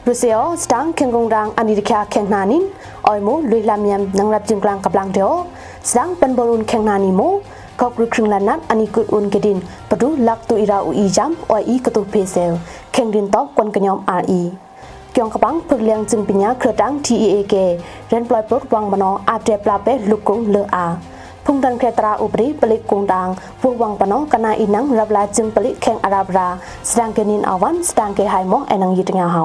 รูเซียสตังเข่งกงดังอันนี้แค่แข่งนานินออยมูลุยลามยมนังรับจึงกลางกับลังเดียวสตังเป็นบอลลูนแข่งนานิโมก็กรุครึ่งล้านนัดอันนี้กุดอุนกดินปดูลักตุอิราอุอีจัมออยอีกตุเพเซลแข่งดินตอกกวนกันยอมอาร์อีเกี่ยงกับบังพึกเลียงจึงปัญญาเครือดัง TEAK เรนปล่อยปลดวางบนออาเจปลาเปลุกกงเลออาพุ่งดันเคตราอุปริปลิกกงดังพวกวังปนอกนาอินังรับลาจึงปลิแข่งอาราบราสดังเกนินอาวันสดังเกไฮมองแอนังยิตงาหา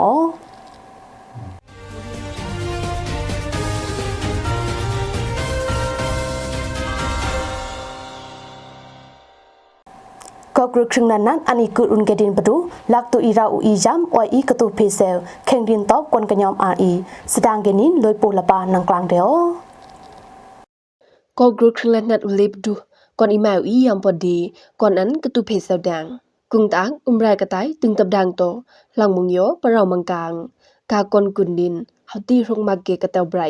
ก็กรุครึ่งนั้นอันนี้กุดอุนเกดินปดูลักตุอิราอุอีจัมออยอีกตุเพเซลแข่งดินตอกกวนกันยอมอาร์อีสดังเกนินลอยปูละปานังกลางเดียวก็กรุครึ่งนั้นอุลิบดูก่อนอีมาอียามพอดีก่อนนั้นกตุเพเซลดังกุงตังอุมไรกะไตตึงตับดังโตหลังมุงโยปะเรามังกางกากอนกุนดินเฮาตีรงมาเกกะเตวไบร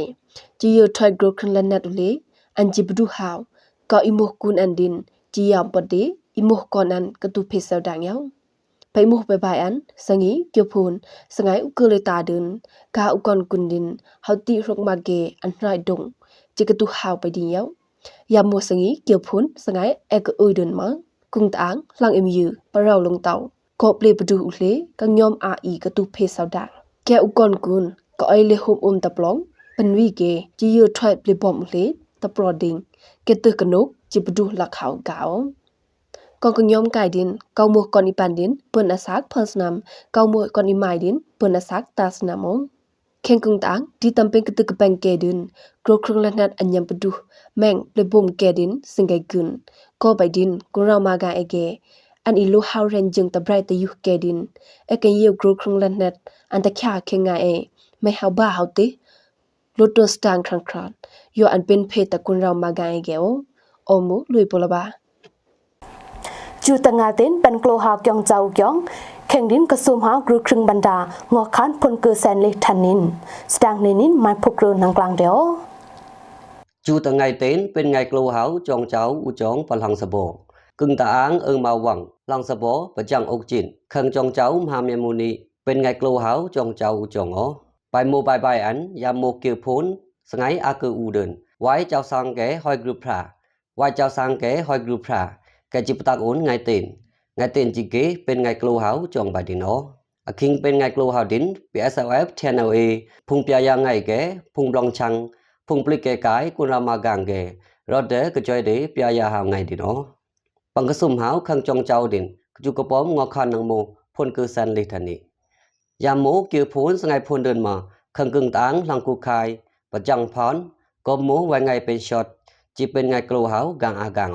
จีโยทอยกรุครึ่งนั้นอุลิอันจิบดูหาวก็อิมุกุนอันดินจียามพอดีอิมุก่อนนั้นกตุเพเซลดังยาวไปมุไปบายอันสังอีเกียวพูนสังไงอุกเลตาดินกาอุกอนกุนดินเฮาตีรงมาเกอันไรดงจิกตุหาวไปดียาวยามมัวสังอีเกียวพูนสังไงเอกอุยดินมากุงตางหลังเอ็มยูปะเราลงเตาก็เปลปดูอุเลกังยอมอาอีกตุเพเซลดังแกอุกอนกุนก็ไอเลหุมตะปลองเป็นวีเกจียูทรอยเปลบอมอุเลตะปรอดิงเกตึกนุกจิบดูหลักขาวกาวก็กงยอมกายดินเกามัวก่อนอีปันดินเปิ้นอาศักเพิ่นสนำเกามัวก่อนอีหมายดินเปิ้นอาศักตาสนามงเข่งกุงตางที่ตำเป็นกตึกแปงเกดินกรครึ่งละนัดอันยำปดูแม่งเปลบ่มเกดินสิงไกกึนก็ไปดินกุเรามากาเอเกอันอีลูฮาวเรนจึงตะไบรตะยุเกดินเอเกเยกรครึ่งละนัดอันตะข่าเข่งงาเอไม่เฮาบ้าเฮาติลดตัวสตางครั้งครานโยอันเป็นเพตะกุเรามากาเอเกโอมูลุยปลบาจูตังอาเต้นเป็นโกลหาเกียงเจ้าเกียงแข่งดินกระซุมหากรุครึ่งบรรดางอคันพลเกอแซนเลทันนินสตางเนนินไม่พกเรือนกลางเดียวจูตังไงเต้นเป็นไงโกลหาจองเจ้าอุจองพลังสบกึ่งตาอ้างมาหวังลังสบประจังอกจินขังจองเจ้ามหาเมมุนีเป็นไงโกลหาจองเจ้าอุจองไปโมบายบายอันยามโมเกียวพ้นสไงอาเกอูเดินไว้เจ้าสังแกหอยกรุพราไว้เจ้าสังแกหอยกรุพราแกจิปตักอุนไงเต้นจิเกเป็นไงกลัวหาวจองบาดินอคิงเป็นไงกลัวหาวดิน PSLF TNLA พุงเปียยังไงแกพุงบลองชังพุงปลิกแกกายกุรามากางแกรอดเดกจอยเดเปียยาหาวไงดินปังกสุมหาวขังจองเจ้าดินจุกปอมงอคันนังโมพลคือสันลิทันียามโมเกี่ยวพูนสไงพลเดินมาขังกึ่งตางหลังกูคายประจังพรก็โมไว้ไงเป็นช็อตจีเป็นไงกลัวหาวกางอากาง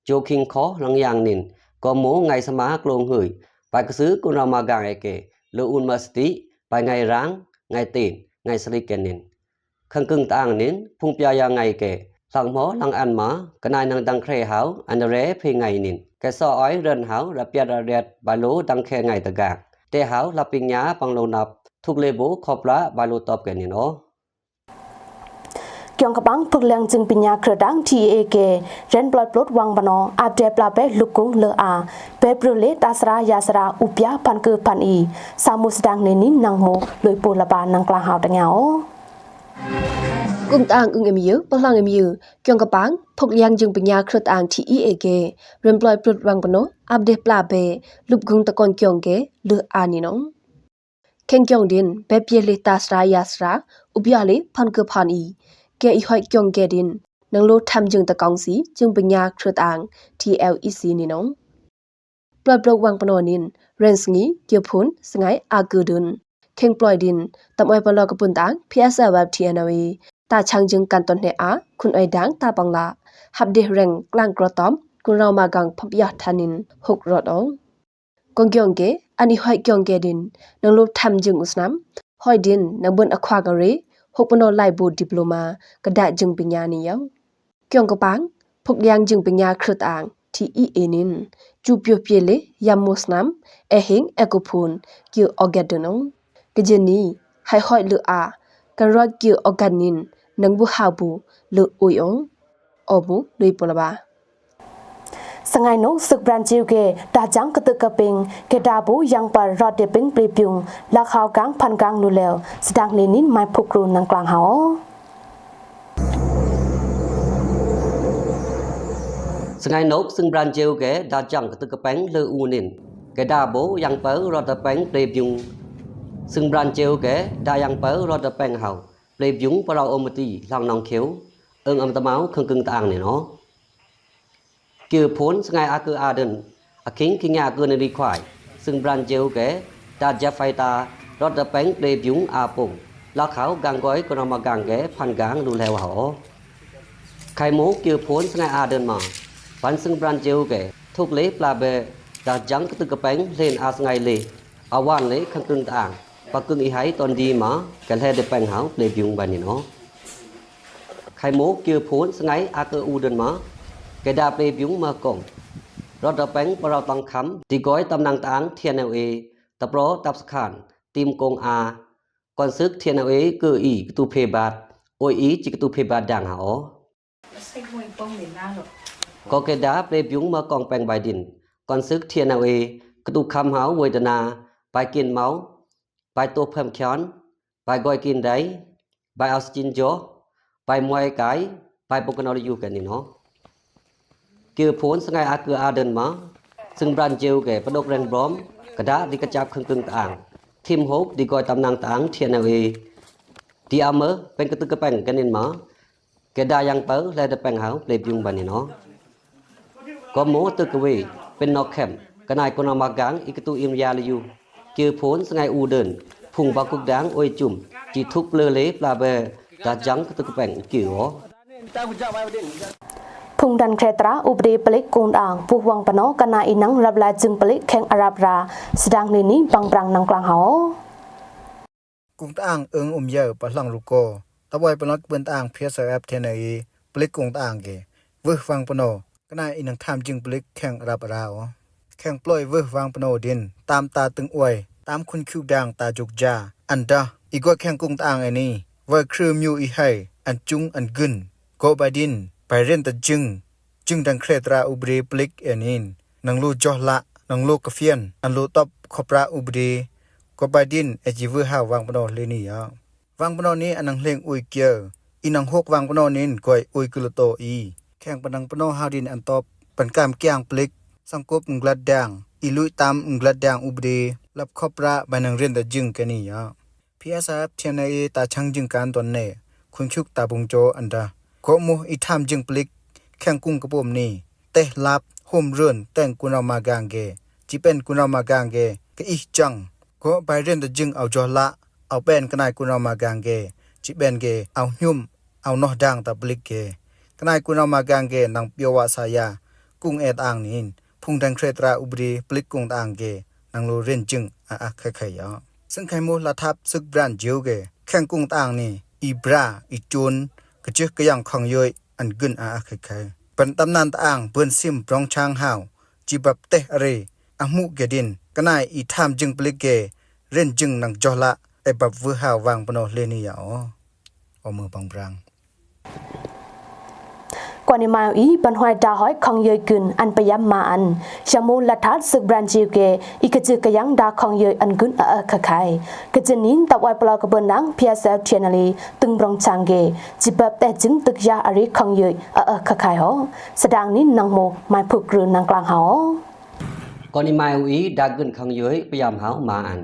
โจคิงคอหลังยางนินก็โมไงสมากลงหืยไปกระซื้อกุนเรามากางไอเกเลอุนมาสติไปไงร้างไงตีนไงสลิกแกนินขังกึ่งต่างนินพุงเปียยางไงเกหลังหมอหลังอันมากนายนางดังเครหาวอันเรเพไงนินแกซออ้อยเรินหาวระเปียระเรียดบาลูดังเคไงตะกากเตหาวรับปิญญาปังโลนับทุกเลบุขอบละบาลูตอบแกนินเกี่ยงกับบังพึกเลียงจึงปัญญาเครือดัง TEAK เรนปล่อยปลดวางบนออาเจปลาเปลุกกงเลออาเปปรุเลตาสรายาสราอุปยาพันคือพันอีสามุสดังเนนินนางโมโดยปูละบานังกลางหาวตะเหงากุมตางอึงเอ็มยูปะลังเอ็มยูเกี่ยงกับบังพึกเลียงจึงปัญญาเครือดัง TEAK เรนปล่อยปลดวางบนออาเดปลาเปลุกกงตะกอนเกี่ยงเกเลออานี่น้องเข่งเกี่ยงดินเปเปียเลตาสรายาสราอุปยาเลพันคือพันอีแกอีหอยเกี่ยงแกดินนังโลทำจึงตะกองสีจึงปัญญาเครือต่าง TLEC นี่น้องปล่อยปลอกวางปนอนินเรนสงีเกี่ยวพุนสไงอาเกดินเข่งปล่อยดินตำอ้อยปลอกระปุนต่าง PSLF TNLA ตาช่างจึงกันตนเนอาคุณไอดังตาปังละหับเดแรงกลางกระต้อมคุณเรามากังพบยาทานิน6รอดองกงเกี่ยงเกอันนี้หอยเกี่ยงแกดินนังโลทำจึงอุสน้ำหอยดินนังบนอควากะเรหกปนอไลบูดิปโลมากระดาจึงปัญญานี่ยาวเกี่ยงกับปังพกยังจึงปัญญาเครือต่าง TEA นินจูเปียวเปียเลยามโมสนัมเอหิงเอโกพูนเกี่ยวออแกดนงกะเจนี่ให้หอยเลออากันรอดเกี่ยวออแกนินนังบุหาบูเลออุยองออบูลุยปลบา ส สงายนกสึกบรันจิวเกดาจังกะตึกกะปิงเกดาบูยังปารอดเดปิงปรีปิงลาขาวกลางพันกลางนูแล้วสดังเลนินไม้พุกรูนังกลางเฮาสงายนกซึ่งบรันจิวเกดาจังกะตึกกะแปงเลออูนินเกดาบูยังเปรอดเดแปงปรีปิงซึ่งบรันจิวเกดายังเปรอดเดแปงเฮาปรีปิงปะเราอมตีลังนองเขียวเอิงอำตะเมาคึงกึงตางนี่เนาะคือผลสงายอาคืออาเดินอาคิงคิงยาคือในดีควายซึ่งบรันเจลแกดาจะไฟตารถแปงเปลยุงอาปุ่งแล้วเขากังก้อยก็นำมากังแกพันกังดูแลว่าไข่หมูคือผลสงายอาเดินมาปันซึ่งบรันเจลแกทุกเล็บปลาเบดาจังกตึกกระแปงเล่นอาสงายเล่อาวันเล่ขังกึงต่างปะกึงอีไฮตอนดีมาแกเล่เดแปงหาวเปลยุงบันนี่เนาะไข่หมูคือผลสงายอาคืออูเดินมาเกดาเปลยุงมากงรถแปงปเราตังคำตีก้อยตำนางตางเทียนเอตะโปรตับสขานทีมกงอาก่อนซึกเทียนเอคืออีกตูเพบาดโอยอีจิกตูเพบาดดังหาก็เกดาเปลยุงมากองแปงใบดินก่อนซึกเทียนเอกตูคำหาเวทนาไปกินเมาไปตัวเพิ่มขอนไปก้อยกินได้ไปเอาสจินโจไปมวยไก่ไปปกนอริยูกันนี่เนาะคือผลสงายอาคืออาเดินมาซึ่งบรันเจลแก่ประดกแรงบรอมกระดาดีกระจับคึงต่างทีมโฮกดีกอยตำนางต่างเทียนเอที่อาเมอเป็นกระตึกกระแปงกันนินมาแกดายังเปิลและจะแปงหาวเปรียบยุงบันนี่เนาะก็โมตึกกวีเป็นนอกแคมกระนายกนามากางอีกตูอิมยาลยูคือผลสงายอูเดินพุ่งบากุกดังโอยจุ่มจีทุกเลเลปลาเบดาจังกระตึกกระแปงกิ่วพุงดันเครตราอุบดีปลิกกูนอ่างผู้วังปนอกนาอินังรับลาจึงปลิกแข่งอาราบราสดังนี้บังปรังนังกลางเฮากุงตางเอิงเยอปะหลังลูกโกตะบอยปนอกเปิ้นตางเพียสแอปเทนอีปลิกกุงตางเกวึฟังปนอกนาอินังทามจึงปลิกแข่งอาราบราวแข่งปล่อยวึฟังปนอดินตามตาตึงอวยตามคุณคิวดังตาจุกจาอันดาอีกว่าแข่งกุงตางไอ้นี่ว่าครือมิวอีให้อันจุงอันกึนโกบาดินไปเร่นตะจึงดังเครตราอุบรีปลิกเอนินนังลูจอละนังลูกะเฟียนอันลูตบขปราอุบรีก็บาดินเอจิวหาวางปนอเลนี่วางปนอนี้อันนังเลงอุยเกียอีนังหกวางปนอนินก้อยอุยกุลโตอีแข่งปนังปนอหาดินอันตบปันกามแกงปลิกสังกบงกลัดดังอีลุยตามงกลัดดังอุบรีรับขปราบานังเรนตะจึงกันนี่พีเอสเอฟเทียนเอตาชังจึงการตอนเนคุณชุกตาบุงโจอันดาโกมูอีทามจึงปลิกแข่งกุ้งกระปมนี่เตะลับโฮมเรือนแต่งกุนามากางเกจิเป็นกุนามากางเกกะอีจังก็ไปเรียนตะจึงเอาจอละเอาเป็นกนายกุนามากางเกจิเป็นเกเอาหุ่มเอานอดังตะปลิกเกกนายกุนามากางเกนังเปียววาสายากุ้งเอตอ่างนินพุงดังเครตราอุบรีปลิกกุ้งตางเกนังโลเรียนจึงอะไข่ซึ่งไข่มูละทับซึกบรันจิวเกแข่งกุ้งตางนี่อีบราอีจูนกะจึกกะยังของย่อยอันกึนอาไข่เป็นตำนานตะอ่างเปิ้นซิมปรองช้างหาวจิบับเตะเรอะมุเกดินกะนายอีทามจึงปลิกเกเร่นจึงนังจอละไอบับวือหาวางปนอเลนี่อมือบังปรางกว่านี้มาอีปันหอยดาหอยของเยยกึนอันปยัมมาอันชะมูละทัดสึกบรันจิวเกอีกะจึกะยังดาของเยยอันกึนขะไข่กะจึนินตะไวปลากะเบินนังเพียเซลเชนลีตึงบรองชังเกจิบับแต่จึงตึกยาอริของเยยขะไข่หอแสดงนี้นังโมไม้พุกรืนนังกลางหอก่อนนี้มาอีดากึนของเยยพยายามหามาอัน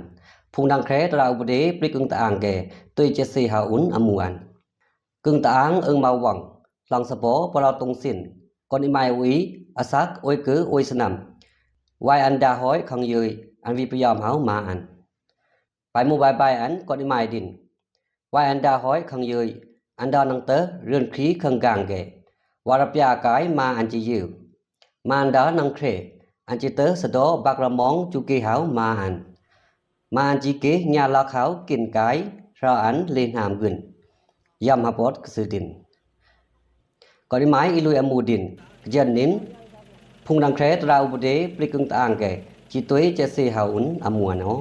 พุงดังแครตราอุบดีปลิกกึงตะอ่างเกตุยเจสีหาอุนอมูอันกึงตะอ่างเอิงมาวังหลังสปอปราตรงสินก่อนอีไมวีอาซักโอยคือโอยสนามวายอันดาหอยขังเยยอันวิพยายามหามาอันไปมูบายบายอันก่อนอีไมดินวายอันดาหอยขังเยยอันดานังเตอเรือนครีขังกางเกวารพยากายมาอันจิยิวมาอันดานังเครอันจิเตอสะดอบักระมองจุกีหาวมาอันจิเกญาลาขาวกินกายราอันเลนหามกึนยำฮับอดกสือดินก่อนไม้อิลุยอมูดินเจนนินพุงดังแครตราอุบดีปลิกึงตางแกจิตวยเจสีหาอุนอมัวเนาะ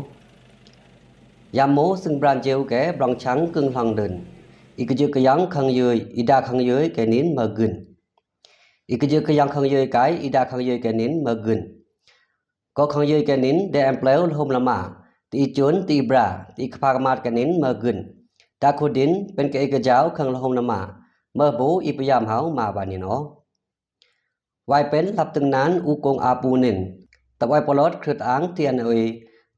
ยามโมซึ่งบรันเจลแกบรองชังกึงหลังเดินอีกจึกยังขังเยยอีดาขังเยยแกนินมากึน อีกจะก็ยังขังเยยไกอีดาขังเยยแกนินเมื่อกุนก็ขังเยยแกนินได้แอมเปลวลมละมาตีจุนตีบราตีขพากมาดแกนินเมื่อกุนดาคูดินเป็นเกกเจ้าขังลมละมาเมื่อบูอีพยามเฮามาบานินอไว้เป็นลับตึงนั้นอูกงอาปูนินแต่ไว้ปลอดครึดอ้างเทียนเอ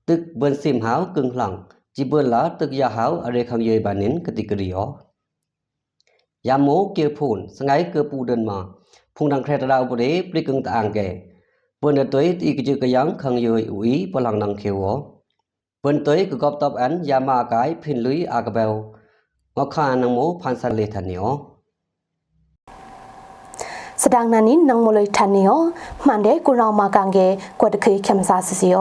ตึกเบิ้นซิมเฮากึ่งหลังจีเบิ้นละตึกยาเฮาอะไรขังเยยบานินกติกริอยามโมเกียพูนสงายเกือปูเดินมาพงดังแครตดาวบริปริกึงตะอังแกเปิ้นตัวอีกจึกยังขังเยยอุยพลังนังเขียวเปิ้นตัวกกอบตอบอันยามากายพินลุยอากเบลงอคานังโมพันสันเลทันเนียวสดางนานินนังโมเลยทันเนียวมันเดกุราวมากางเกกวดเคยเข็มซาซิโอ